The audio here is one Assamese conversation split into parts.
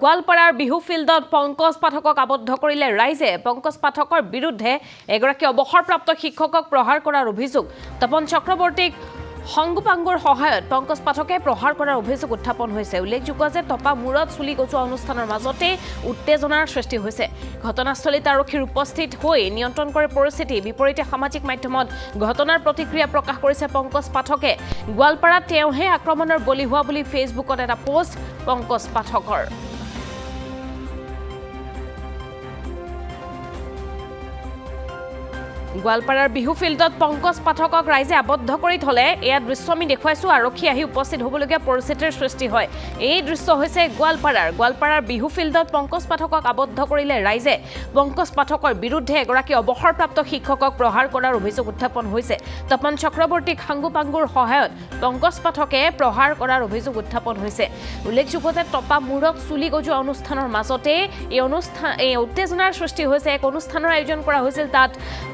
গোৱালপাৰাৰ বিহু ফিল্ডত পংকজ পাঠকক আবদ্ধ কৰিলে ৰাইজে। পংকজ পাঠকৰ বিৰুদ্ধে এগৰাকী অৱসৰপ্ৰাপ্ত শিক্ষকক প্ৰহাৰ কৰাৰ অভিযোগ। তপন চক্ৰৱৰ্তীক সংগোপাংগৰ সহায়ত পংকজ পাঠকে প্ৰহাৰ কৰাৰ অভিযোগ উত্থাপন হৈছে। উল্লেখযোগ্য যে টপা মূৰত চুলি গজোৱা অনুষ্ঠানৰ মাজতে উত্তেজনাৰ সৃষ্টি হৈছে। ঘটনাস্থলীত আৰক্ষীৰ উপস্থিত হৈ নিয়ন্ত্ৰণ কৰে পৰিস্থিতি। বিপৰীতে সামাজিক মাধ্যমত ঘটনাৰ প্ৰতিক্ৰিয়া প্ৰকাশ কৰিছে পংকজ পাঠকে। গোৱালপাৰাত তেওঁহে আক্ৰমণৰ বলি হোৱা বুলি ফেচবুকত এটা পোষ্ট পংকজ পাঠকৰ। গোৱালপাৰাৰ বিহু ফিল্ডত পংকজ পাঠকক ৰাইজে আবদ্ধ কৰি থলে। এয়া দৃশ্য আমি দেখুৱাইছো। আৰক্ষী আহি উপস্থিত হ'বলগীয়া পৰিস্থিতিৰ সৃষ্টি হয়। এই দৃশ্য হৈছে গোৱালপাৰাৰ বিহু ফিল্ডত পংকজ পাঠকক আবদ্ধ কৰিলে ৰাইজে। পংকজ পাঠকৰ বিৰুদ্ধে এগৰাকী অৱসৰপ্ৰাপ্ত শিক্ষকক প্ৰহাৰ কৰাৰ অভিযোগ উত্থাপন হৈছে। তপন চক্ৰৱৰ্তীক সাংগোপাংগৰ সহায়ত পংকজ পাঠকে প্ৰহাৰ কৰাৰ অভিযোগ উত্থাপন হৈছে। উল্লেখযোগ্য যে টপা মূৰত চুলি গজোৱা অনুষ্ঠানৰ মাজতে এই উত্তেজনাৰ সৃষ্টি হৈছে। এক অনুষ্ঠানৰ আয়োজন কৰা হৈছিল। তাত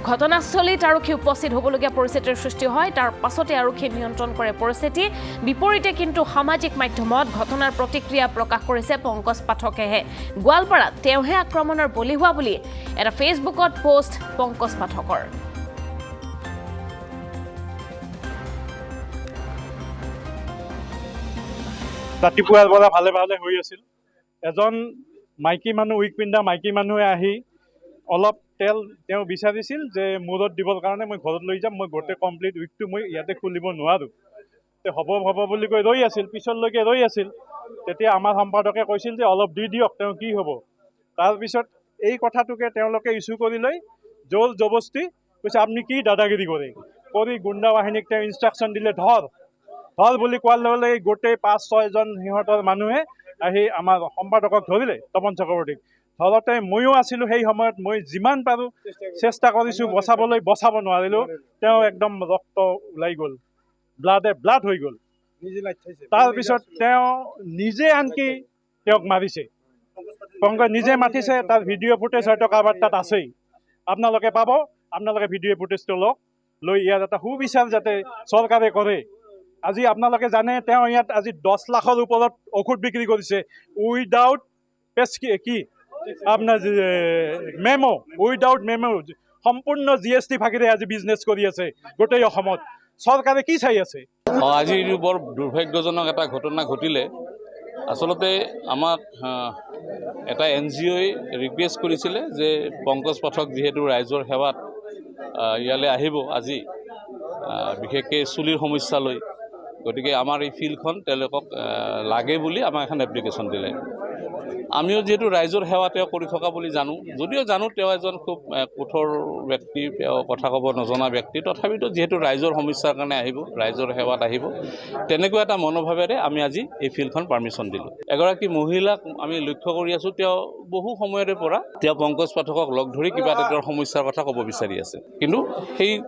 ঘটনাস্থলীত আৰক্ষী উপস্থিত হ'বলগীয়া পৰিস্থিতিৰ সৃষ্টি হয়। তাৰ পাছতে আৰক্ষীয়ে নিয়ন্ত্ৰণ কৰে পৰিস্থিতি। বিপৰীতে কিন্তু সামাজিক মাধ্যমত ঘটনাৰ প্ৰতিক্ৰিয়া প্ৰকাশ কৰিছে পংকজ পাঠকেহে। গোৱালপাৰাত তেওঁহে আক্ৰমণৰ বলি হোৱা বুলি এটা ফেচবুকত পোষ্ট পংকজ পাঠকৰ। ৰাতিপুৱাৰ পৰা ভালে ভালে হৈ আছিল। এজন মাইকী মানুহ উইক পিন্ধা মাইকী মানুহে আহি অলপ তেল তেওঁ বিচাৰিছিল যে মূৰত দিবৰ কাৰণে মই ঘৰত লৈ যাম, মই গোটেই কমপ্লিট উইকটো মই ইয়াতে খুলিব নোৱাৰোঁ। হ'ব বুলি কৈ ৰৈ আছিল, পিছলৈকে ৰৈ আছিল। তেতিয়া আমাৰ সম্পাদকে কৈছিল যে অলপ দি দিয়ক, তেওঁ কি হ'ব। তাৰপিছত এই কথাটোকে তেওঁলোকে ইছ্যু কৰি লৈ জোৰ জবস্তি কৈছে আপুনি কি দাদাগিৰি কৰি গুণ্ডা বাহিনীক তেওঁ ইনষ্ট্ৰাকশ্যন দিলে ধৰ বুলি কোৱাৰ লগে লগে গোটেই 5-6জন সিহঁতৰ মানুহে আহি আমাৰ সম্পাদকক ধৰিলে, তপন চক্ৰৱৰ্তীক। ধৰতে ময়ো আছিলোঁ সেই সময়ত। মই যিমান পাৰোঁ চেষ্টা কৰিছোঁ বচাব নোৱাৰিলোঁ। তেওঁ একদম ৰক্ত ওলাই গ'ল, ব্লাড হৈ গ'ল। তাৰপিছত তেওঁ নিজে আনকি তেওঁক মাৰিছে। পংকজ নিজে মাতিছে। তাৰ ভিডিঅ' ফুটেজ হয়তো কাৰোবাৰ তাত আছেই। আপোনালোকে পাব, আপোনালোকে ভিডিঅ' ফুটেজটো লৈ ইয়াত এটা সুবিচাৰ যাতে চৰকাৰে কৰে। আজি আপোনালোকে জানে তেওঁ ইয়াত আজি 10 লাখৰ ওপৰত ঔষধ বিক্ৰী কৰিছে উইদাউট আপোনাৰ উইদাউট মেমো। সম্পূৰ্ণ GST ফাঁকিৰে আজি বিজনেছ কৰি আছে গোটেই অসমত। চৰকাৰে কি চাই আছে? আজি বৰ দুৰ্ভাগ্যজনক এটা ঘটনা ঘটিলে। আচলতে আমাক এটা NGOই ৰিকুৱেষ্ট কৰিছিলে যে পংকজ পাঠক যিহেতু ৰাইজৰ সেৱাত ইয়ালৈ আহিব আজি, বিশেষকৈ চুলিৰ সমস্যা লৈ, গতিকে আমাৰ এই ফিল্ডখন তেওঁলোকক লাগে বুলি আমাক এখন এপ্লিকেশ্যন দিলে। আমিও যিহেতু ৰাইজৰ সেৱা তেওঁ কৰি থকা বুলি জানো, যদিও জানো তেওঁ এজন খুব কঠোৰ ব্যক্তি, তেওঁ কথা ক'ব নজনা ব্যক্তি, তথাপিতো যিহেতু ৰাইজৰ সমস্যাৰ কাৰণে আহিব, ৰাইজৰ সেৱাত আহিব, তেনেকুৱা এটা মনোভাৱেৰে আমি আজি এই ফিল্ডখন পাৰ্মিশ্যন দিলোঁ। এগৰাকী মহিলাক আমি লক্ষ্য কৰি আছোঁ। তেওঁ বহু সময়ৰে পৰা তেওঁ পংকজ পাঠকক লগ ধৰি কিবা এটা তেওঁৰ সমস্যাৰ কথা ক'ব বিচাৰি আছে, কিন্তু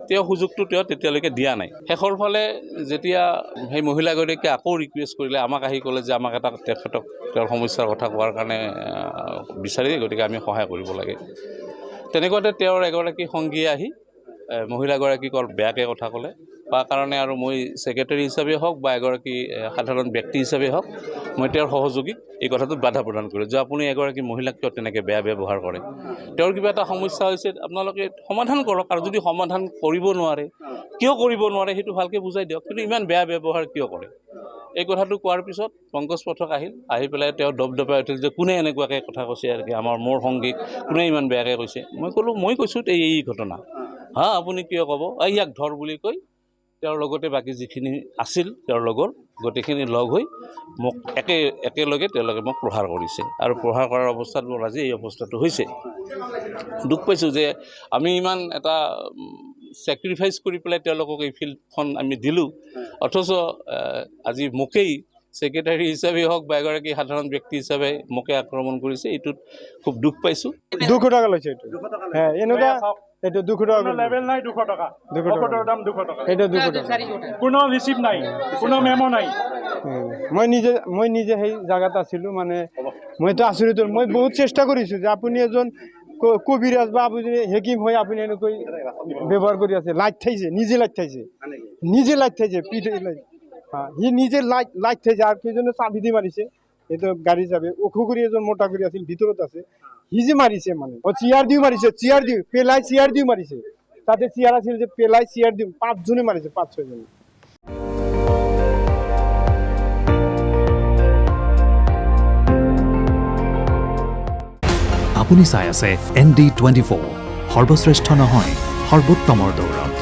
তেওঁ সুযোগটো তেওঁ তেতিয়ালৈকে দিয়া নাই। শেষৰ ফালে যেতিয়া সেই মহিলাগৰাকীয়ে আকৌ ৰিকুৱেষ্ট কৰিলে, আমাক আহি ক'লে যে আমাক তেখেতক তেওঁৰ সমস্যাৰ কথা কোৱাৰ কাৰণে বিচাৰি, গতিকে আমি সহায় কৰিব লাগে। তেনেকুৱাতে তেওঁৰ এগৰাকী সংগীয়ে আহি মহিলাগৰাকীক বেয়াকৈ কথা ক'লে, তাৰ কাৰণে আৰু মই ছেক্ৰেটাৰী হিচাপে হওক বা এগৰাকী সাধাৰণ ব্যক্তি হিচাপে হওক, মই তেওঁৰ সহযোগীক এই কথাটোত বাধা প্ৰদান কৰিলোঁ যে আপুনি এগৰাকী মহিলাক কিয় তেনেকৈ বেয়া ব্যৱহাৰ কৰে। তেওঁৰ কিবা এটা সমস্যা হৈছে, আপোনালোকে সমাধান কৰক, আৰু যদি সমাধান কৰিব নোৱাৰে, কিয় কৰিব নোৱাৰে সেইটো ভালকৈ বুজাই দিয়ক, কিন্তু ইমান বেয়া ব্যৱহাৰ কিয় কৰে। এই কথাটো কোৱাৰ পিছত পংকজ পাঠক আহি পেলাই তেওঁ দপদপাই উঠিল যে কোনে এনেকুৱাকৈ কথা কৈছে, আৰু মোৰ সংগীক কোনে ইমান বেয়াকৈ কৈছে। মই কৈছোঁ এই ঘটনা, আপুনি কিয় ক'ব, ইয়াক ধৰ বুলি কৈ তেওঁৰ লগতে বাকী যিখিনি আছিল তেওঁৰ লগৰ গোটেইখিনি লগ হৈ মোক একেলগে তেওঁলোকে মোক প্ৰহাৰ কৰিছে। আৰু প্ৰহাৰ কৰাৰ অৱস্থাত মোৰ আজি এই অৱস্থাটো হৈছে। দুখ পাইছোঁ যে আমি ইমান এটা ছেক্ৰিফাইচ কৰি পেলাই তেওঁলোকক এই ফিল্ডখন আমি দিলোঁ, অথচ আজি মোকেই ছেক্ৰেটাৰী হিচাপে হওক বা এগৰাকী সাধাৰণ ব্যক্তি হিচাপে মোকে আক্ৰমণ কৰিছে। এইটোত খুব দুখ পাইছোঁ। 200 টাকা লৈছে এনেকুৱা। এইটো 200 টাকা লেভেল নাই, 200 টকা ঔষধৰ দাম 200 টকা। এইটো 200 টাকা, কোনো ৰিচিপ্ট নাই, কোনো মেমো নাই। মই নিজে সেই জাগাত আছিলোঁ, মানে মইতো আচৰিত। মই বহুত চেষ্টা কৰিছোঁ যে আপুনি এজন কবিৰাজ বা আপুনি হেকিম হৈ আপুনি এনেকৈ ব্যৱহাৰ কৰি আছে। লাইট খাইছে, নিজে লাইট খাইছে পিঠ। সি নিজে লাইট খাইছে, আৰু কেইজনে চাবি দি মাৰিছে। এইটো গাড়ী যাবে ওখ কৰি এজন মোটা কৰি আছিল ভিতৰত আছে সি যে মাৰিছে মানে চিয়াৰ দিও মাৰিছে চিয়াৰ দিও পেলাই চিয়াৰ দিও মাৰিছে তাতে চিয়াৰ আছিল যে পেলাই চিয়াৰ দিও 5 জনে মাৰিছে 5-6 জনে আপুনি চাই আছে ND24 সৰ্বশ্ৰেষ্ঠ নহয় সৰ্বোত্তমৰ দৌৰত